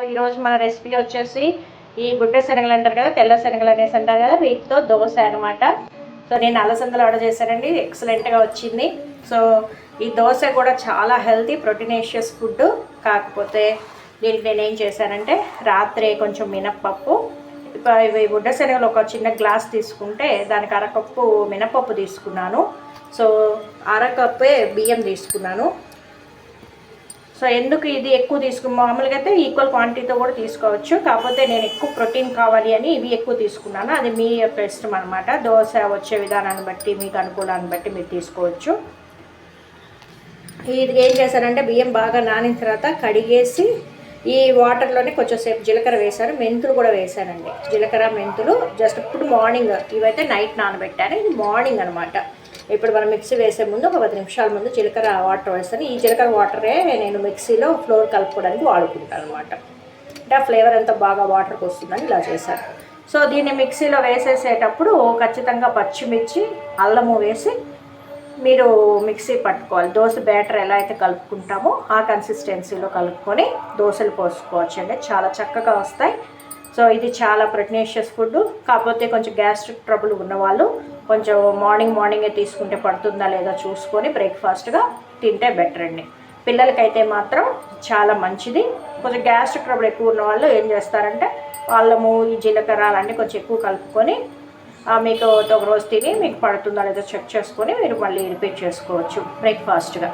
ఈరోజు మన రెసిపీ వచ్చేసి ఈ గుడ్డ శనగలు అంటారు కదా, తెల్ల శనగలు అనేసి అంటారు కదా, వీటితో దోశ అనమాట. సో నేను అలసందలు ఆర్డర్ చేశానండి, ఎక్సలెంట్గా వచ్చింది. సో ఈ దోశ కూడా చాలా హెల్తీ ప్రోటీనేషియస్ ఫుడ్. కాకపోతే దీనికి నేను ఏం చేశానంటే రాత్రి కొంచెం మినప్పప్పు, ఇవి గుడ్డ శనగలు ఒక చిన్న గ్లాస్ తీసుకుంటే దానికి అరకప్పు మినపప్పు తీసుకున్నాను. సో అరకప్పే బియ్యం తీసుకున్నాను. సో ఎందుకు ఇది ఎక్కువ మామూలుగా అయితే ఈక్వల్ క్వాంటిటీతో కూడా తీసుకోవచ్చు, కాకపోతే నేను ఎక్కువ ప్రోటీన్ కావాలి అని ఇవి ఎక్కువ తీసుకున్నాను. అది మీ యొక్క ఇష్టం అనమాట. దోశ వచ్చే విధానాన్ని బట్టి మీకు అనుకూలాన్ని బట్టి మీరు తీసుకోవచ్చు. ఇది ఏం చేశానంటే బియ్యం బాగా నానిన తర్వాత కడిగేసి ఈ వాటర్లోనే కొంచెం సేపు జీలకర్ర వేశాను, మెంతులు కూడా వేశానండి. జీలకర్ర మెంతులు జస్ట్ ఇప్పుడు మార్నింగ్, ఇవైతే నైట్ నానబెట్టాను, ఇది మార్నింగ్ అనమాట. ఇప్పుడు మనం మిక్సీ వేసే ముందు ఒక 10 నిమిషాల ముందు జీలకర్ర వాటర్ వేస్తాను. ఈ జీలకర్ర వాటరే నేను మిక్సీలో ఫ్లోర్ కలుపుకోవడానికి వాడుకుంటాను అనమాట. అంటే ఆ ఫ్లేవర్ అంతా బాగా వాటర్కి వస్తుందని ఇలా చేశాను. సో దీన్ని మిక్సీలో వేసేసేటప్పుడు ఖచ్చితంగా పచ్చిమిర్చి, అల్లము వేసి మీరు మిక్సీ పట్టుకోవాలి. దోశ బ్యాటర్ ఎలా అయితే కలుపుకుంటామో ఆ కన్సిస్టెన్సీలో కలుపుకొని దోశలు పోసుకోవచ్చు అండి, చాలా చక్కగా వస్తాయి. సో ఇది చాలా ప్రోటీనేషియస్ ఫుడ్. కాకపోతే కొంచెం గ్యాస్ట్రిక్ ట్రబుల్ ఉన్నవాళ్ళు కొంచెం మార్నింగే తీసుకుంటే పడుతుందా లేదా చూసుకొని బ్రేక్ఫాస్ట్గా తింటే బెటర్ అండి. పిల్లలకైతే మాత్రం చాలా మంచిది. కొంచెం గ్యాస్ట్రిక్ ట్రబుల్ ఎక్కువ ఉన్న వాళ్ళు ఏం చేస్తారంటే అల్లము, ఈ జీలకర్ర అలాంటి కొంచెం ఎక్కువ కలుపుకొని మీకు ఒక రోజు తిని మీకు పడుతుందా లేదో చెక్ చేసుకొని మీరు మళ్ళీ రిపీట్ చేసుకోవచ్చు బ్రేక్ఫాస్ట్గా.